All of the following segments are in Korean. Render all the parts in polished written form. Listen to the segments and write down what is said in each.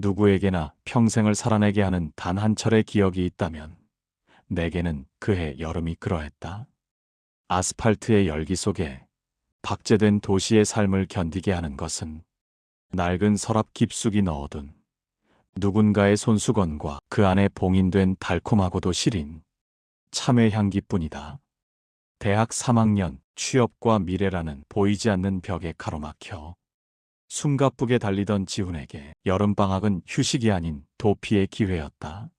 누구에게나 평생을 살아내게 하는 단 한 철의 기억이 있다면 내게는 그해 여름이 그러했다. 아스팔트의 열기 속에 박제된 도시의 삶을 견디게 하는 것은 낡은 서랍 깊숙이 넣어둔 누군가의 손수건과 그 안에 봉인된 달콤하고도 시린 참외 향기뿐이다. 대학 3학년 취업과 미래라는 보이지 않는 벽에 가로막혀 숨가쁘게 달리던 지훈에게 여름방학은 휴식이 아닌 도피의 기회였다.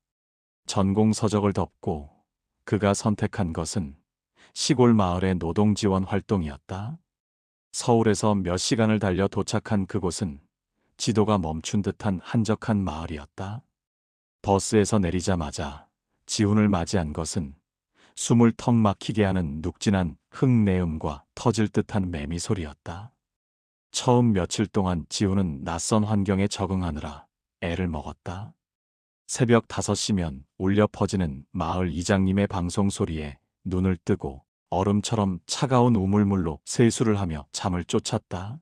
전공 서적을 덮고 그가 선택한 것은 시골 마을의 노동지원 활동이었다. 서울에서 몇 시간을 달려 도착한 그곳은 지도가 멈춘 듯한 한적한 마을이었다. 버스에서 내리자마자 지훈을 맞이한 것은 숨을 턱 막히게 하는 눅진한 흙내음과 터질 듯한 매미 소리였다. 처음 며칠 동안 지훈은 낯선 환경에 적응하느라 애를 먹었다. 새벽 5시면 울려 퍼지는 마을 이장님의 방송 소리에 눈을 뜨고 얼음처럼 차가운 우물물로 세수를 하며 잠을 쫓았다.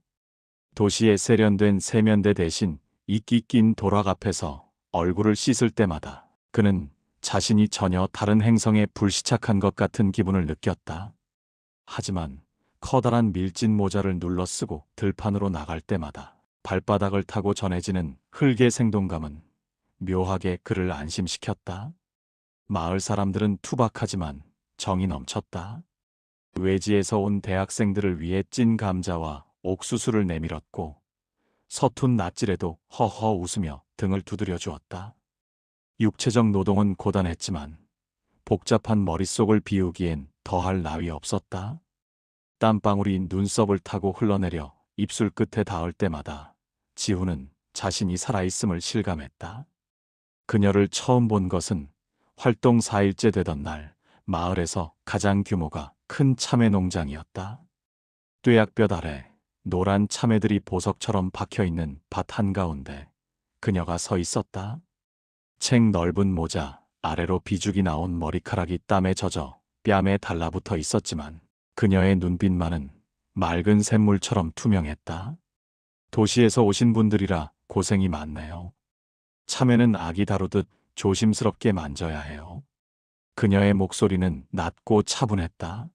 도시의 세련된 세면대 대신 이끼 낀 도락 앞에서 얼굴을 씻을 때마다 그는 자신이 전혀 다른 행성에 불시착한 것 같은 기분을 느꼈다. 하지만 커다란 밀짚 모자를 눌러쓰고 들판으로 나갈 때마다 발바닥을 타고 전해지는 흙의 생동감은 묘하게 그를 안심시켰다. 마을 사람들은 투박하지만 정이 넘쳤다. 외지에서 온 대학생들을 위해 찐 감자와 옥수수를 내밀었고 서툰 낯질에도 허허 웃으며 등을 두드려 주었다. 육체적 노동은 고단했지만 복잡한 머릿속을 비우기엔 더할 나위 없었다. 땀방울이 눈썹을 타고 흘러내려 입술 끝에 닿을 때마다 지훈은 자신이 살아있음을 실감했다. 그녀를 처음 본 것은 활동 4일째 되던 날 마을에서 가장 규모가 큰 참외 농장이었다. 뙤약볕 아래 노란 참외들이 보석처럼 박혀있는 밭 한가운데 그녀가 서 있었다. 책 넓은 모자 아래로 비죽이 나온 머리카락이 땀에 젖어 뺨에 달라붙어 있었지만 그녀의 눈빛만은 맑은 샘물처럼 투명했다. 도시에서 오신 분들이라 고생이 많네요. 참외는 아기 다루듯 조심스럽게 만져야 해요. 그녀의 목소리는 낮고 차분했다.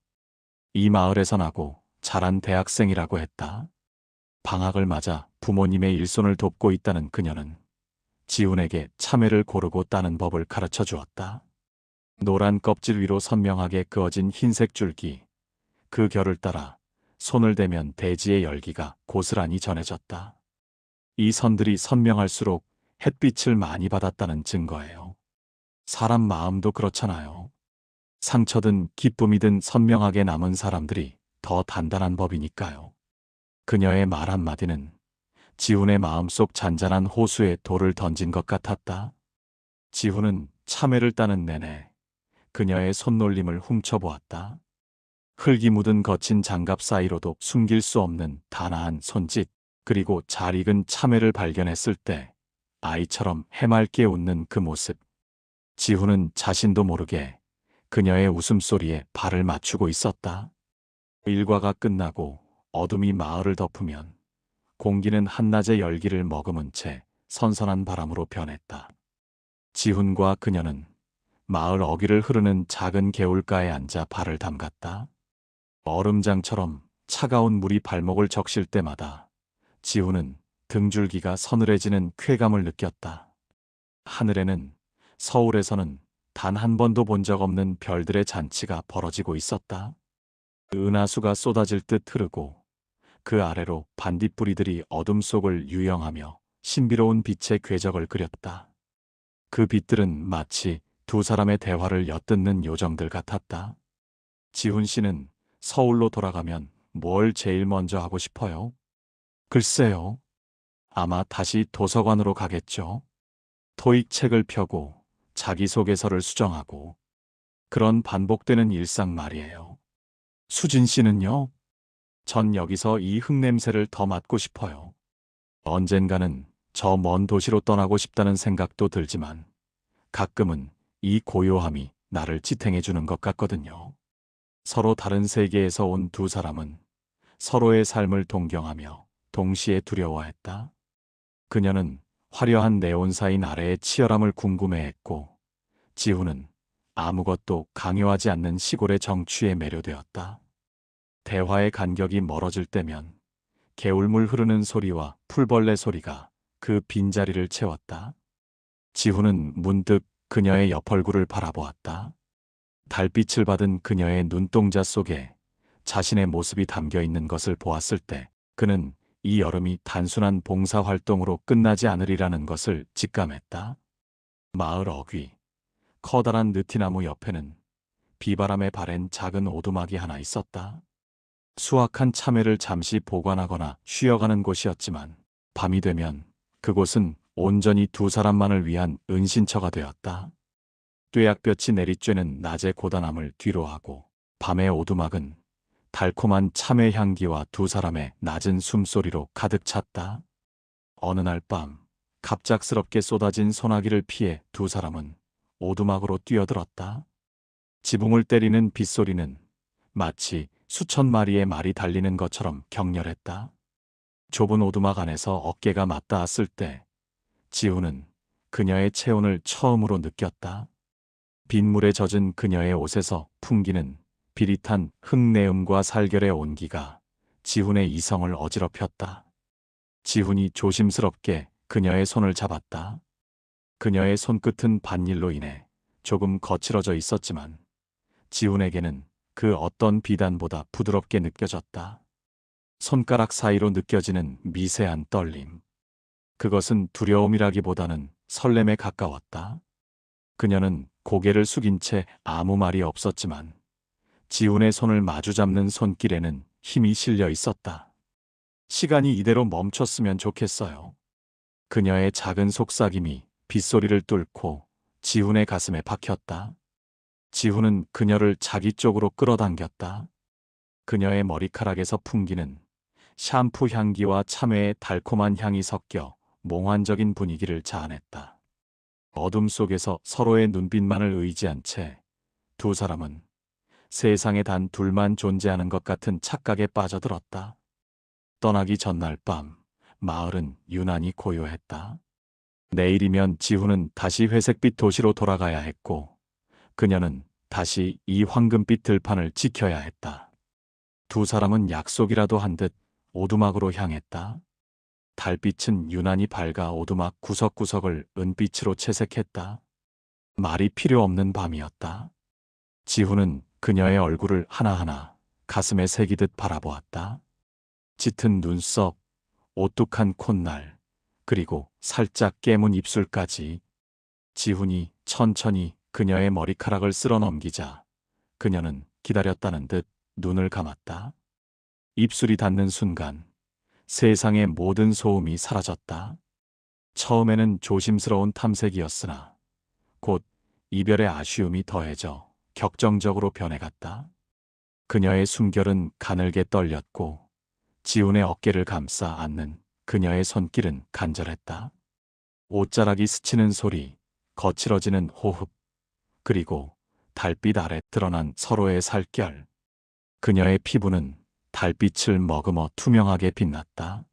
이 마을에서 나고 자란 대학생이라고 했다. 방학을 맞아 부모님의 일손을 돕고 있다는 그녀는 지훈에게 참외를 고르고 따는 법을 가르쳐 주었다. 노란 껍질 위로 선명하게 그어진 흰색 줄기, 그 결을 따라 손을 대면 대지의 열기가 고스란히 전해졌다. 이 선들이 선명할수록 햇빛을 많이 받았다는 증거예요. 사람 마음도 그렇잖아요. 상처든 기쁨이든 선명하게 남은 사람들이 더 단단한 법이니까요. 그녀의 말 한마디는 지훈의 마음속 잔잔한 호수에 돌을 던진 것 같았다. 지훈은 참외를 따는 내내 그녀의 손놀림을 훔쳐보았다. 흙이 묻은 거친 장갑 사이로도 숨길 수 없는 단아한 손짓, 그리고 잘 익은 참외를 발견했을 때 아이처럼 해맑게 웃는 그 모습. 지훈은 자신도 모르게 그녀의 웃음소리에 발을 맞추고 있었다. 일과가 끝나고 어둠이 마을을 덮으면 공기는 한낮의 열기를 머금은 채 선선한 바람으로 변했다. 지훈과 그녀는 마을 어귀를 흐르는 작은 개울가에 앉아 발을 담갔다. 얼음장처럼 차가운 물이 발목을 적실 때마다 지훈은 등줄기가 서늘해지는 쾌감을 느꼈다. 하늘에는 서울에서는 단 한 번도 본 적 없는 별들의 잔치가 벌어지고 있었다. 은하수가 쏟아질 듯 흐르고 그 아래로 반딧불이들이 어둠 속을 유영하며 신비로운 빛의 궤적을 그렸다. 그 빛들은 마치 두 사람의 대화를 엿듣는 요정들 같았다. 지훈 씨는 서울로 돌아가면 뭘 제일 먼저 하고 싶어요? 글쎄요. 아마 다시 도서관으로 가겠죠. 토익 책을 펴고 자기소개서를 수정하고 그런 반복되는 일상 말이에요. 수진 씨는요? 전 여기서 이 흙냄새를 더 맡고 싶어요. 언젠가는 저 먼 도시로 떠나고 싶다는 생각도 들지만 가끔은 이 고요함이 나를 지탱해 주는 것 같거든요. 서로 다른 세계에서 온 두 사람은 서로의 삶을 동경하며 동시에 두려워했다. 그녀는 화려한 네온사인 아래의 치열함을 궁금해했고, 지훈은 아무것도 강요하지 않는 시골의 정취에 매료되었다. 대화의 간격이 멀어질 때면 개울물 흐르는 소리와 풀벌레 소리가 그 빈자리를 채웠다. 지훈은 문득 그녀의 옆 얼굴을 바라보았다. 달빛을 받은 그녀의 눈동자 속에 자신의 모습이 담겨 있는 것을 보았을 때 그는 이 여름이 단순한 봉사활동으로 끝나지 않으리라는 것을 직감했다. 마을 어귀, 커다란 느티나무 옆에는 비바람에 바랜 작은 오두막이 하나 있었다. 수확한 참외를 잠시 보관하거나 쉬어가는 곳이었지만 밤이 되면 그곳은 온전히 두 사람만을 위한 은신처가 되었다. 뙤약볕이 내리쬐는 낮의 고단함을 뒤로하고 밤의 오두막은 달콤한 참외 향기와 두 사람의 낮은 숨소리로 가득 찼다. 어느 날 밤 갑작스럽게 쏟아진 소나기를 피해 두 사람은 오두막으로 뛰어들었다. 지붕을 때리는 빗소리는 마치 수천 마리의 말이 달리는 것처럼 격렬했다. 좁은 오두막 안에서 어깨가 맞닿았을 때 지훈은 그녀의 체온을 처음으로 느꼈다. 빗물에 젖은 그녀의 옷에서 풍기는 비릿한 흙내음과 살결의 온기가 지훈의 이성을 어지럽혔다. 지훈이 조심스럽게 그녀의 손을 잡았다. 그녀의 손끝은 밭일로 인해 조금 거칠어져 있었지만 지훈에게는 그 어떤 비단보다 부드럽게 느껴졌다. 손가락 사이로 느껴지는 미세한 떨림. 그것은 두려움이라기보다는 설렘에 가까웠다. 그녀는 고개를 숙인 채 아무 말이 없었지만 지훈의 손을 마주잡는 손길에는 힘이 실려 있었다. 시간이 이대로 멈췄으면 좋겠어요. 그녀의 작은 속삭임이 빗소리를 뚫고 지훈의 가슴에 박혔다. 지훈은 그녀를 자기 쪽으로 끌어당겼다. 그녀의 머리카락에서 풍기는 샴푸 향기와 참외의 달콤한 향이 섞여 몽환적인 분위기를 자아냈다. 어둠 속에서 서로의 눈빛만을 의지한 채 두 사람은 세상에 단 둘만 존재하는 것 같은 착각에 빠져들었다. 떠나기 전날 밤, 마을은 유난히 고요했다. 내일이면 지훈은 다시 회색빛 도시로 돌아가야 했고, 그녀는 다시 이 황금빛 들판을 지켜야 했다. 두 사람은 약속이라도 한 듯 오두막으로 향했다. 달빛은 유난히 밝아 오두막 구석구석을 은빛으로 채색했다. 말이 필요 없는 밤이었다. 지훈은 그녀의 얼굴을 하나하나 가슴에 새기듯 바라보았다. 짙은 눈썹, 오뚝한 콧날, 그리고 살짝 깨문 입술까지. 지훈이 천천히 그녀의 머리카락을 쓸어 넘기자 그녀는 기다렸다는 듯 눈을 감았다. 입술이 닿는 순간 세상의 모든 소음이 사라졌다. 처음에는 조심스러운 탐색이었으나 곧 이별의 아쉬움이 더해져 격정적으로 변해갔다. 그녀의 숨결은 가늘게 떨렸고 지훈의 어깨를 감싸 안는 그녀의 손길은 간절했다. 옷자락이 스치는 소리, 거칠어지는 호흡, 그리고 달빛 아래 드러난 서로의 살결. 그녀의 피부는 달빛을 머금어 투명하게 빛났다.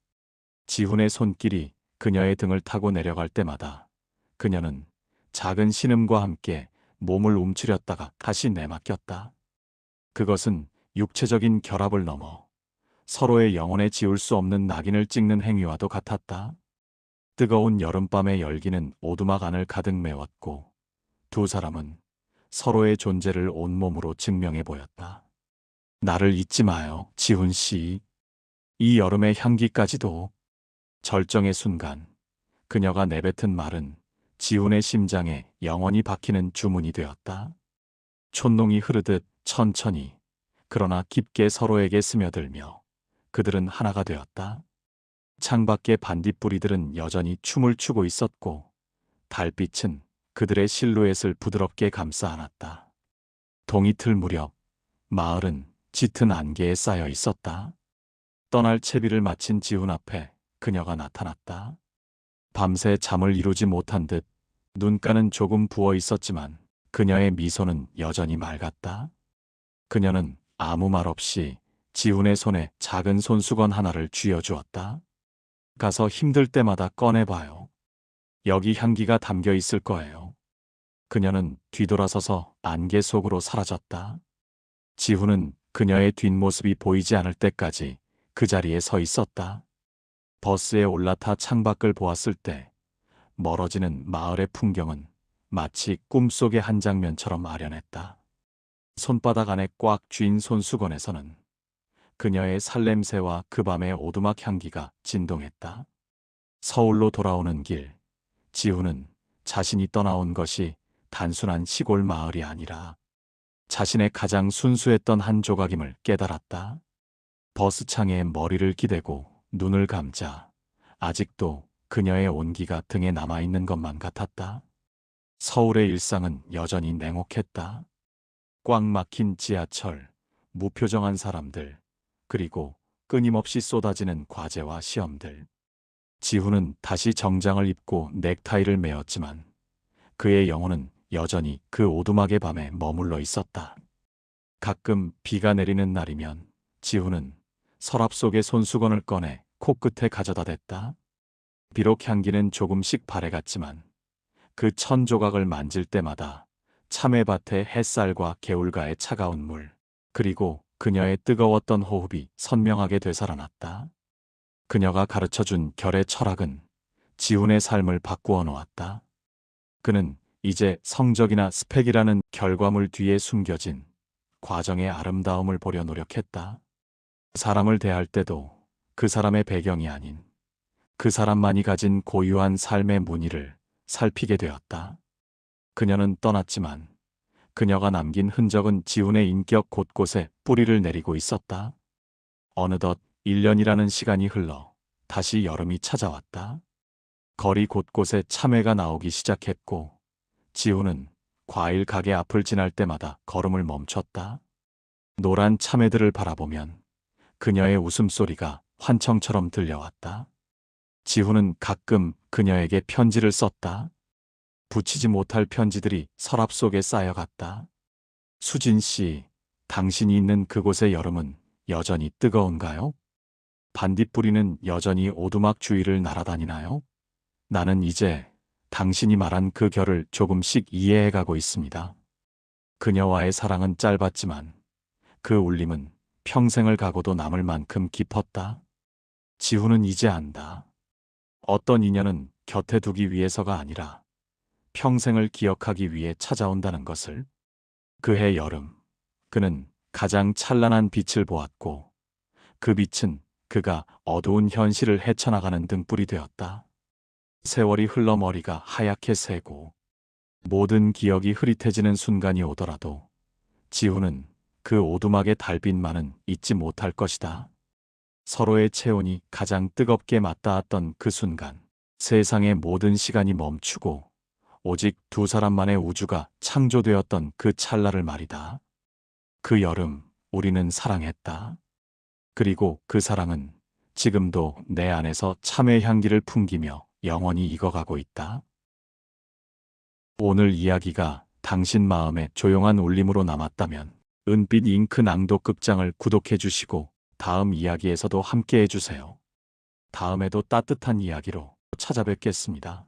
지훈의 손길이 그녀의 등을 타고 내려갈 때마다 그녀는 작은 신음과 함께 몸을 움츠렸다가 다시 내맡겼다. 그것은 육체적인 결합을 넘어 서로의 영혼에 지울 수 없는 낙인을 찍는 행위와도 같았다. 뜨거운 여름밤의 열기는 오두막 안을 가득 메웠고 두 사람은 서로의 존재를 온몸으로 증명해 보였다. 나를 잊지 마요, 지훈 씨. 이 여름의 향기까지도. 절정의 순간 그녀가 내뱉은 말은 지훈의 심장에 영원히 박히는 주문이 되었다. 촛농이 흐르듯 천천히 그러나 깊게 서로에게 스며들며 그들은 하나가 되었다. 창밖의 반딧불이들은 여전히 춤을 추고 있었고 달빛은 그들의 실루엣을 부드럽게 감싸 안았다. 동이틀 무렵 마을은 짙은 안개에 쌓여 있었다. 떠날 채비를 마친 지훈 앞에 그녀가 나타났다. 밤새 잠을 이루지 못한 듯 눈가는 조금 부어 있었지만 그녀의 미소는 여전히 맑았다. 그녀는 아무 말 없이 지훈의 손에 작은 손수건 하나를 쥐어주었다. 가서 힘들 때마다 꺼내봐요. 여기 향기가 담겨 있을 거예요. 그녀는 뒤돌아서서 안개 속으로 사라졌다. 지훈은 그녀의 뒷모습이 보이지 않을 때까지 그 자리에 서 있었다. 버스에 올라타 창밖을 보았을 때 멀어지는 마을의 풍경은 마치 꿈속의 한 장면처럼 아련했다. 손바닥 안에 꽉 쥔 손수건에서는 그녀의 살냄새와 그 밤의 오두막 향기가 진동했다. 서울로 돌아오는 길, 지훈은 자신이 떠나온 것이 단순한 시골 마을이 아니라 자신의 가장 순수했던 한 조각임을 깨달았다. 버스창에 머리를 기대고 눈을 감자 아직도 그녀의 온기가 등에 남아있는 것만 같았다. 서울의 일상은 여전히 냉혹했다. 꽉 막힌 지하철, 무표정한 사람들, 그리고 끊임없이 쏟아지는 과제와 시험들. 지훈은 다시 정장을 입고 넥타이를 메었지만 그의 영혼은 여전히 그 오두막의 밤에 머물러 있었다. 가끔 비가 내리는 날이면 지훈은 서랍 속에 손수건을 꺼내 코끝에 가져다 댔다. 비록 향기는 조금씩 발해갔지만 그 천 조각을 만질 때마다 참외밭의 햇살과 개울가의 차가운 물, 그리고 그녀의 뜨거웠던 호흡이 선명하게 되살아났다. 그녀가 가르쳐준 결의 철학은 지훈의 삶을 바꾸어 놓았다. 그는 이제 성적이나 스펙이라는 결과물 뒤에 숨겨진 과정의 아름다움을 보려 노력했다. 사람을 대할 때도 그 사람의 배경이 아닌 그 사람만이 가진 고유한 삶의 무늬를 살피게 되었다. 그녀는 떠났지만 그녀가 남긴 흔적은 지훈의 인격 곳곳에 뿌리를 내리고 있었다. 어느덧 1년이라는 시간이 흘러 다시 여름이 찾아왔다. 거리 곳곳에 참외가 나오기 시작했고 지훈은 과일 가게 앞을 지날 때마다 걸음을 멈췄다. 노란 참외들을 바라보면 그녀의 웃음소리가 환청처럼 들려왔다. 지훈은 가끔 그녀에게 편지를 썼다. 붙이지 못할 편지들이 서랍 속에 쌓여갔다. 수진 씨, 당신이 있는 그곳의 여름은 여전히 뜨거운가요? 반딧불이는 여전히 오두막 주위를 날아다니나요? 나는 이제 당신이 말한 그 결을 조금씩 이해해가고 있습니다. 그녀와의 사랑은 짧았지만 그 울림은 평생을 가고도 남을 만큼 깊었다. 지훈은 이제 안다. 어떤 인연은 곁에 두기 위해서가 아니라 평생을 기억하기 위해 찾아온다는 것을. 그해 여름, 그는 가장 찬란한 빛을 보았고 그 빛은 그가 어두운 현실을 헤쳐나가는 등불이 되었다. 세월이 흘러 머리가 하얗게 새고 모든 기억이 흐릿해지는 순간이 오더라도 지훈은 그 오두막의 달빛만은 잊지 못할 것이다. 서로의 체온이 가장 뜨겁게 맞닿았던 그 순간, 세상의 모든 시간이 멈추고 오직 두 사람만의 우주가 창조되었던 그 찰나를 말이다. 그 여름 우리는 사랑했다. 그리고 그 사랑은 지금도 내 안에서 참외 향기를 풍기며 영원히 익어가고 있다. 오늘 이야기가 당신 마음에 조용한 울림으로 남았다면 은빛 잉크 낭독 극장을 구독해 주시고 다음 이야기에서도 함께 해주세요. 다음에도 따뜻한 이야기로 찾아뵙겠습니다.